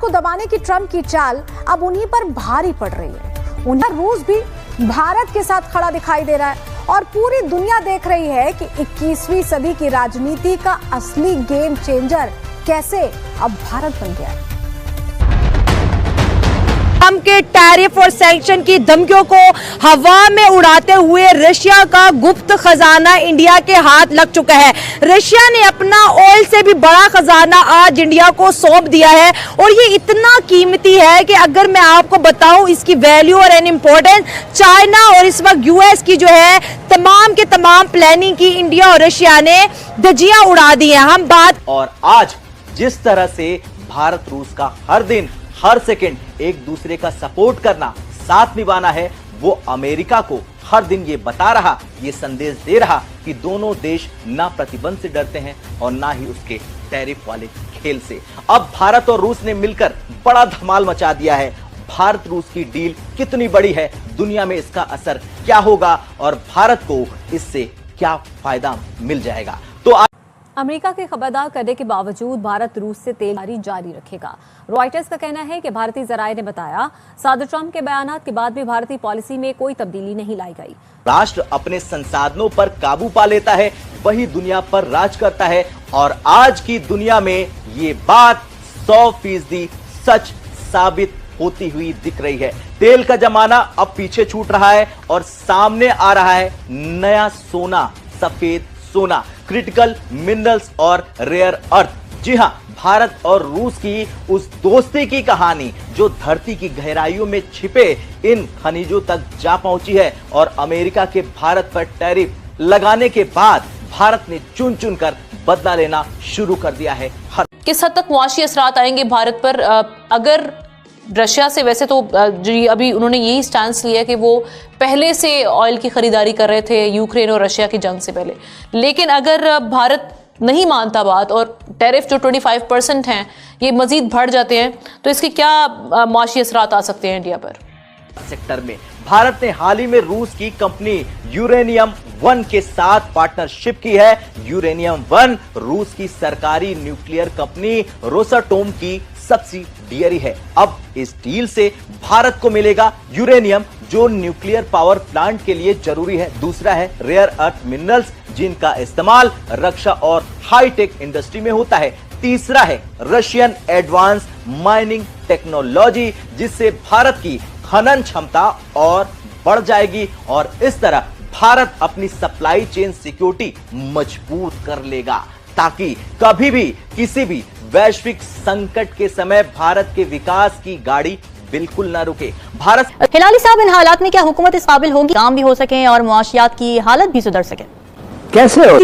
को दबाने की ट्रंप की चाल अब उन्हीं पर भारी पड़ रही है। उन्हें रूस भी भारत के साथ खड़ा दिखाई दे रहा है और पूरी दुनिया देख रही है कि 21वीं सदी की राजनीति का असली गेम चेंजर कैसे अब भारत बन गया है। ट्रंप के टैरिफ और सैंक्शन की धमकियों को हवा में उड़ाते हुए रशिया का गुप्त खजाना इंडिया के हाथ लग चुका है। रशिया ने अपना ऑयल से भी बड़ा खजाना आज इंडिया को सौंप दिया है और ये इतना कीमती है कि अगर मैं आपको बताऊं इसकी वैल्यू और एन इम्पोर्टेंस, चाइना और इस वक्त यूएस की जो है तमाम के तमाम प्लानिंग की इंडिया और रशिया ने धज्जियां उड़ा दी है। हम बात और आज जिस तरह से भारत रूस का हर दिन हर सेकंड एक दूसरे का सपोर्ट करना, साथ निभाना है, वो अमेरिका को हर दिन ये बता रहा, ये संदेश दे रहा कि दोनों देश ना प्रतिबंध से डरते हैं और ना ही उसके टैरिफ वाले खेल से। अब भारत और रूस ने मिलकर बड़ा धमाल मचा दिया है। भारत रूस की डील कितनी बड़ी है, दुनिया में इसका असर क्या होगा और भारत को इससे क्या फायदा मिल जाएगा। तो अमेरिका के खबरदार करने के बावजूद भारत रूस से तेल जारी रखेगा। रॉयटर्स का कहना है कि भारतीय जराये ने बताया, सदर ट्रंप के बयानात के बाद भी भारतीय पॉलिसी में कोई तब्दीली नहीं लाई गई। राष्ट्र अपने संसाधनों पर काबू पा लेता है, वही दुनिया पर राज करता है और आज की दुनिया में ये बात 100% सच साबित होती हुई दिख रही है। तेल का जमाना अब पीछे छूट रहा है और सामने आ रहा है नया सोना, सफेद सोना, क्रिटिकल मिनरल्स और रेयर अर्थ। जी हां, भारत और रूस की उस दोस्ती की कहानी जो धरती की गहराइयों में छिपे इन खनिजों तक जा पहुंची है और अमेरिका के भारत पर टैरिफ लगाने के बाद भारत ने चुन चुन कर बदला लेना शुरू कर दिया है। किस हद तक मुआशी असरात आएंगे भारत पर? अगर रशिया से, वैसे तो जी अभी उन्होंने यही स्टैंस लिया कि वो पहले से ऑयल की खरीदारी कर रहे थे यूक्रेन और रशिया की जंग से पहले, लेकिन अगर भारत नहीं मानता बात और टैरिफ जो 25% हैं ये मजीद बढ़ जाते हैं तो इसके क्या मुआशी असरात आ सकते हैं इंडिया पर? सेक्टर में भारत ने हाल ही में रूस की कंपनी यूरेनियम वन के साथ पार्टनरशिप की है। यूरेनियम वन रूस की सरकारी न्यूक्लियर कंपनी रोसाटोम की सब्सिडियरी है। अब इस डील से भारत को मिलेगा यूरेनियम जो न्यूक्लियर पावर प्लांट के लिए जरूरी है। दूसरा है रेयर अर्थ मिनरल्स जिनका इस्तेमाल रक्षा और हाईटेक इंडस्ट्री में होता है। तीसरा है रशियन एडवांस माइनिंग टेक्नोलॉजी जिससे भारत की खनन क्षमता और बढ़ जाएगी और इस तरह भारत अपनी सप्लाई चेन सिक्योरिटी मजबूत कर लेगा ताकि कभी भी किसी भी वैश्विक संकट के समय भारत के विकास की गाड़ी बिल्कुल ना रुके। भारत हिलाली साहब, इन हालात में क्या हुकूमत इस काबिल होगी काम भी हो सके और मुआशियात की हालत भी सुधर सके? कैसे हो?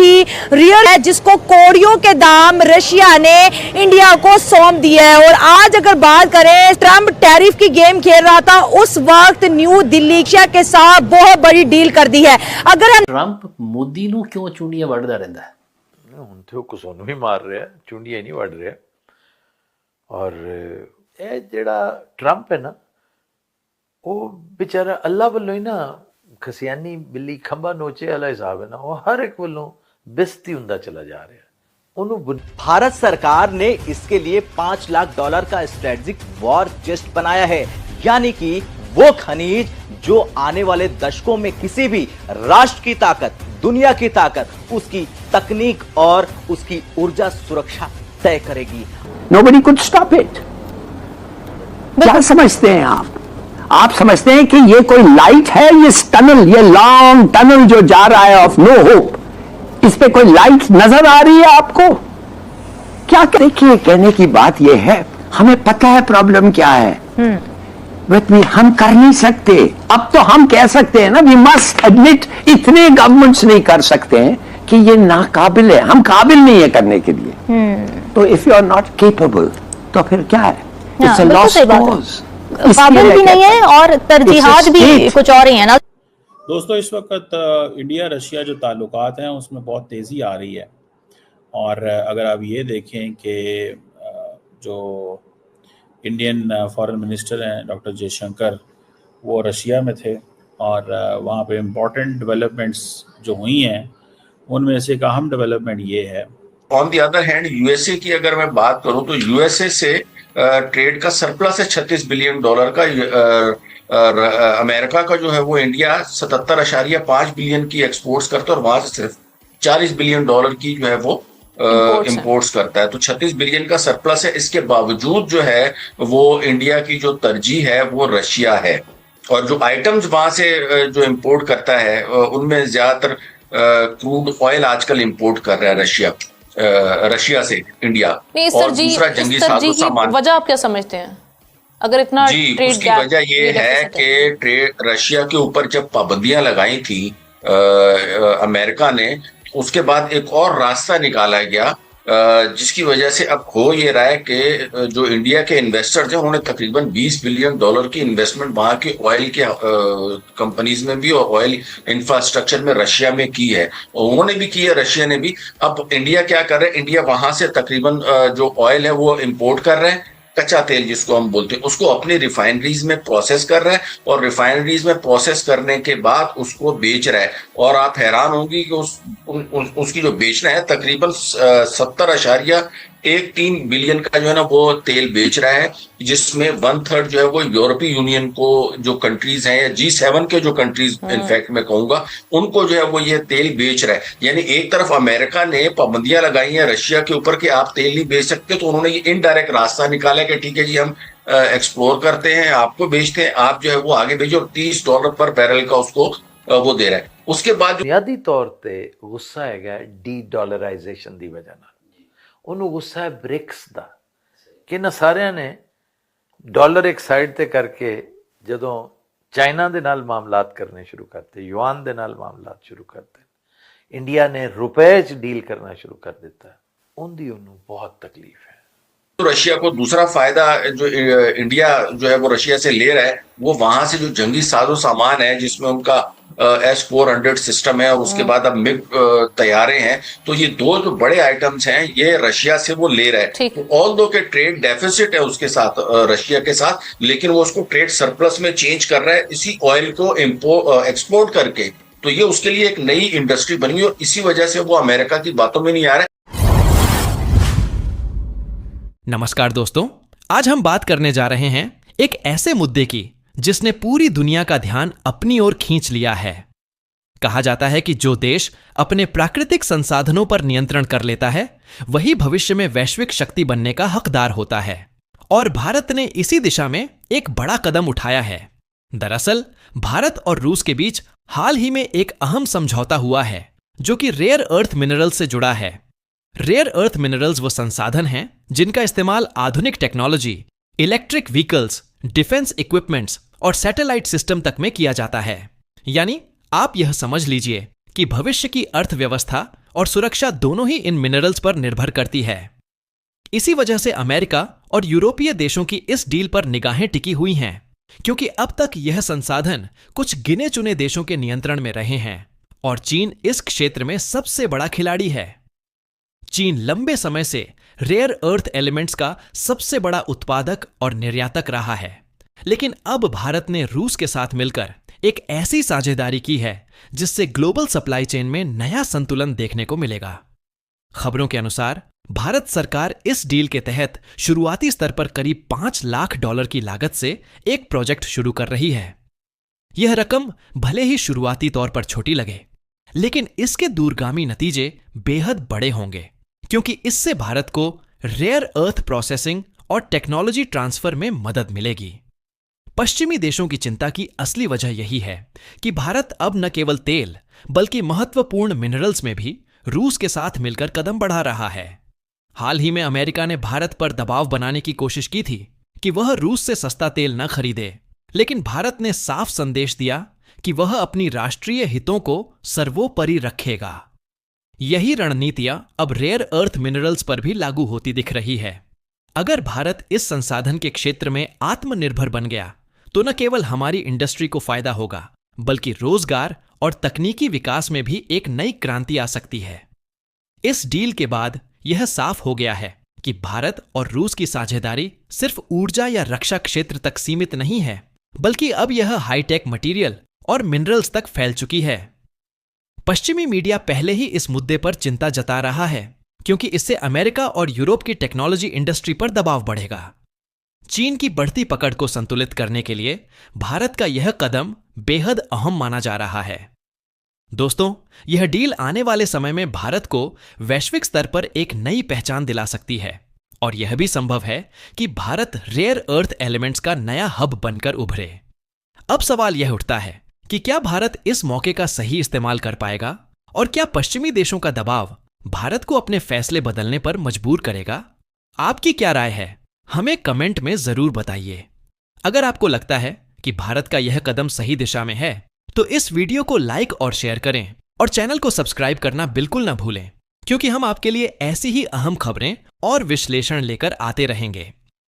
रियल है जिसको कोड़ियों के दाम रशिया ने इंडिया को सौंप दिया है। और आज अगर बात करें, ट्रंप टैरिफ की गेम खेल रहा था उस वक्त न्यू दिल्ली के साथ बहुत बड़ी डील कर दी है। अगर हम ट्रंप मोदी ਨੂੰ ਕਿਉਂ ਚੁੰਡੀਆਂ ਵੱਢਦਾ ਰਹਿੰਦਾ ਹੈ? ਹੁਣ ਤੇ ਉਹ ਕਿਸਨੂੰ ਵੀ ਮਾਰ ਰਿਹਾ, ਚੁੰਡੀਆਂ ਨਹੀਂ ਵੱਢ ਰਿਹਾ। ਔਰ ਇਹ ਜਿਹੜਾ ਟਰੰਪ ਹੈ ਨਾ ਉਹ ਵਿਚਾਰਾ ਅੱਲਾ ਵੱਲੋਂ ਹੀ ਨਾ ਖਸਿਆਨੀ ਬਿੱਲੀ ਖੰਭਾ ਨੋਚੇ ਵਾਲਾ ਹਿਸਾਬ ਹੈ ਨਾ, ਉਹ ਹਰ ਇੱਕ ਵੱਲੋਂ ਬਿਸਤੀ ਹੁੰਦਾ ਚਲਾ ਜਾ ਰਿਹਾ। भारत सरकार ने इसके लिए $5 लाख का स्ट्रेटेजिक वॉर चेस्ट बनाया है, यानी कि वो खनिज जो आने वाले दशकों में किसी भी राष्ट्र की ताकत, दुनिया की ताकत, उसकी तकनीक और उसकी ऊर्जा सुरक्षा तय करेगी। Nobody could stop it। क्या समझते हैं आप? आप समझते हैं कि ये कोई लाइट है, ये टनल, ये लॉन्ग टनल जो जा रहा है ऑफ नो होप, इस पे कोई लाइट नजर आ रही है आपको? क्या? देखिए, कहने की बात ये है, हमें पता है प्रॉब्लम क्या है, बट हम कर नहीं सकते। अब तो हम कह सकते हैं ना, वी मस्ट एडमिट, इतने गवर्नमेंट्स नहीं कर सकते हैं कि ये नाकाबिल है, हम काबिल नहीं है करने के लिए। तो if you are not capable तो फिर क्या है? It's a lost cause. काबिल भी नहीं है और तरजीहात भी कुछ और ही है ना। दोस्तों, इस वक्त इंडिया रशिया जो ताल्लुकात हैं उसमें बहुत तेज़ी आ रही है और अगर आप ये देखें कि जो इंडियन फॉरेन मिनिस्टर हैं डॉक्टर जयशंकर, वो रशिया में थे और वहाँ पे इम्पॉर्टेंट डेवलपमेंट्स जो हुई हैं उनमें से एक अहम डेवलपमेंट ये है। On the other hand USA की अगर मैं बात करूं तो यूएसए से ट्रेड का सरप्लस है $36 बिलियन का। अमेरिका का जो है वो इंडिया 77.5 बिलियन की एक्सपोर्ट्स करता है और वहां से सिर्फ $40 बिलियन की जो है वो इंपोर्ट्स करता है। तो 36 बिलियन का सरप्लस है। इसके बावजूद जो है वो इंडिया की जो तरजीह है वो रशिया है, और जो आइटम्स वहां से जो इंपोर्ट करता है उनमें ज्यादातर क्रूड ऑयल आजकल इंपोर्ट कर रहा है रशिया से इंडिया। और दूसरा जंगी सामान। वजह आप क्या समझते हैं अगर इतना ट्रेड उसकी वजह ये है कि रशिया के ऊपर जब पाबंदियां लगाई थी अमेरिका ने, उसके बाद एक और रास्ता निकाला गया जिसकी वजह से अब हो ये रहा है कि जो इंडिया के इन्वेस्टर्स हैं उन्होंने तकरीबन $20 बिलियन की इन्वेस्टमेंट वहां के ऑयल के कंपनीज में भी और ऑयल इंफ्रास्ट्रक्चर में रशिया में की है, और उन्होंने भी की है, रशिया ने भी। अब इंडिया क्या कर रहा है, इंडिया वहां से तकरीबन जो ऑयल है वो इंपोर्ट कर रहे हैं, कच्चा तेल जिसको हम बोलते हैं, उसको अपनी रिफाइनरीज में प्रोसेस कर रहा है, और रिफाइनरीज में प्रोसेस करने के बाद उसको बेच रहा है। और आप हैरान होंगी कि उसकी जो बेचना है तकरीबन 70.13 बिलियन का जो है ना वो तेल बेच रहा है, जिसमें 1/3 जो है वो यूरोपीय यूनियन को जो कंट्रीज हैं या G7 के जो कंट्रीज इनफैक्ट मैं कहूंगा उनको जो है वो ये तेल बेच रहा है। यानी एक तरफ अमेरिका ने पाबंदियां लगाई हैं रशिया के ऊपर कि आप तेल नहीं बेच सकते, तो उन्होंने ये इनडायरेक्ट रास्ता निकाला कि ठीक है जी हम एक्सप्लोर करते हैं, आपको बेचते हैं, आप जो है वो आगे भेजो, $30 पर बैरल का उसको वो दे रहा है। उसके बाद बुनियादी तौर पे गुस्सा है डी-डॉलराइजेशन दी वजह नाल, ਉਹਨੂੰ ਗੁੱਸਾ ਹੈ ਬ੍ਰਿਕਸ ਦਾ ਕਿ ਨਾ ਸਾਰਿਆਂ ਨੇ ਡਾਲਰ ਇੱਕ ਸਾਈਡ ਤੇ ਕਰਕੇ ਜਦੋਂ ਚਾਈਨਾ ਦੇ ਨਾਲ ਮਾਮਲਾਤ ਕਰਨੇ ਸ਼ੁਰੂ ਕਰਤੇ, ਯੂਆਨ ਦੇ ਨਾਲ ਮਾਮਲਾਤ ਸ਼ੁਰੂ ਕਰਤੇ, ਇੰਡੀਆ ਨੇ ਰੁਪਏ 'ਚ ਡੀਲ ਕਰਨਾ ਸ਼ੁਰੂ ਕਰ ਦਿੱਤਾ, ਉਹਦੀ ਉਹਨੂੰ बहुत तकलीफ है। तो रशिया को दूसरा फायदा जो इंडिया जो है वो रशिया से ले रहा है, वो वहां से जो जंगी साजो सामान है जिसमें उनका S-400 सिस्टम है और उसके बाद अब मिग तैयारे हैं, तो ये दो जो बड़े आइटम्स हैं ये रशिया से वो ले रहा है। ऑल दो के ट्रेड डेफिसिट है उसके साथ रशिया के साथ, लेकिन वो उसको ट्रेड सरप्लस में चेंज कर रहा है इसी ऑयल को एक्सपोर्ट करके। तो ये उसके लिए एक नई इंडस्ट्री बनी और इसी वजह से वो अमेरिका की बातों में नहीं आ रहा है। नमस्कार दोस्तों, आज हम बात करने जा रहे हैं एक ऐसे मुद्दे की जिसने पूरी दुनिया का ध्यान अपनी ओर खींच लिया है। कहा जाता है कि जो देश अपने प्राकृतिक संसाधनों पर नियंत्रण कर लेता है वही भविष्य में वैश्विक शक्ति बनने का हकदार होता है, और भारत ने इसी दिशा में एक बड़ा कदम उठाया है। दरअसल भारत और रूस के बीच हाल ही में एक अहम समझौता हुआ है जो कि रेयर अर्थ मिनरल से जुड़ा है। रेयर अर्थ मिनरल्स वो संसाधन हैं जिनका इस्तेमाल आधुनिक technology, electric vehicles, defence equipments और सैटेलाइट सिस्टम तक में किया जाता है। यानी आप यह समझ लीजिए कि भविष्य की अर्थव्यवस्था और सुरक्षा दोनों ही इन मिनरल्स पर निर्भर करती है। इसी वजह से अमेरिका और यूरोपीय देशों की इस डील पर निगाहें टिकी हुई हैं, क्योंकि अब तक यह संसाधन कुछ गिने चुने देशों के नियंत्रण में रहे हैं और चीन इस क्षेत्र में सबसे बड़ा खिलाड़ी है। चीन लंबे समय से रेयर अर्थ एलिमेंट्स का सबसे बड़ा उत्पादक और निर्यातक रहा है, लेकिन अब भारत ने रूस के साथ मिलकर एक ऐसी साझेदारी की है जिससे ग्लोबल सप्लाई चेन में नया संतुलन देखने को मिलेगा। खबरों के अनुसार भारत सरकार इस डील के तहत शुरुआती स्तर पर करीब $5 लाख की लागत से एक प्रोजेक्ट शुरू कर रही है। यह रकम भले ही शुरुआती तौर पर छोटी लगे, लेकिन इसके दूरगामी नतीजे बेहद बड़े होंगे, क्योंकि इससे भारत को रेयर अर्थ प्रोसेसिंग और टेक्नोलॉजी ट्रांसफर में मदद मिलेगी। पश्चिमी देशों की चिंता की असली वजह यही है कि भारत अब न केवल तेल बल्कि महत्वपूर्ण मिनरल्स में भी रूस के साथ मिलकर कदम बढ़ा रहा है। हाल ही में अमेरिका ने भारत पर दबाव बनाने की कोशिश की थी कि वह रूस से सस्ता तेल न खरीदे, लेकिन भारत ने साफ संदेश दिया कि वह अपनी राष्ट्रीय हितों को सर्वोपरि रखेगा। यही रणनीतियां अब रेयर अर्थ मिनरल्स पर भी लागू होती दिख रही है। अगर भारत इस संसाधन के क्षेत्र में आत्मनिर्भर बन गया तो न केवल हमारी इंडस्ट्री को फायदा होगा, बल्कि रोजगार और तकनीकी विकास में भी एक नई क्रांति आ सकती है। इस डील के बाद यह साफ हो गया है कि भारत और रूस की साझेदारी सिर्फ ऊर्जा या रक्षा क्षेत्र तक सीमित नहीं है, बल्कि अब यह हाईटेक मटेरियल और मिनरल्स तक फैल चुकी है। पश्चिमी मीडिया पहले ही इस मुद्दे पर चिंता जता रहा है, क्योंकि इससे अमेरिका और यूरोप की टेक्नोलॉजी इंडस्ट्री पर दबाव बढ़ेगा। चीन की बढ़ती पकड़ को संतुलित करने के लिए भारत का यह कदम बेहद अहम माना जा रहा है। दोस्तों, यह डील आने वाले समय में भारत को वैश्विक स्तर पर एक नई पहचान दिला सकती है और यह भी संभव है कि भारत रेयर अर्थ एलिमेंट्स का नया हब बनकर उभरे। अब सवाल यह उठता है कि क्या भारत इस मौके का सही इस्तेमाल कर पाएगा और क्या पश्चिमी देशों का दबाव भारत को अपने फैसले बदलने पर मजबूर करेगा? आपकी क्या राय है? हमें कमेंट में जरूर बताइए। अगर आपको लगता है कि भारत का यह कदम सही दिशा में है तो इस वीडियो को लाइक और शेयर करें और चैनल को सब्सक्राइब करना बिल्कुल ना भूलें, क्योंकि हम आपके लिए ऐसी ही अहम खबरें और विश्लेषण लेकर आते रहेंगे।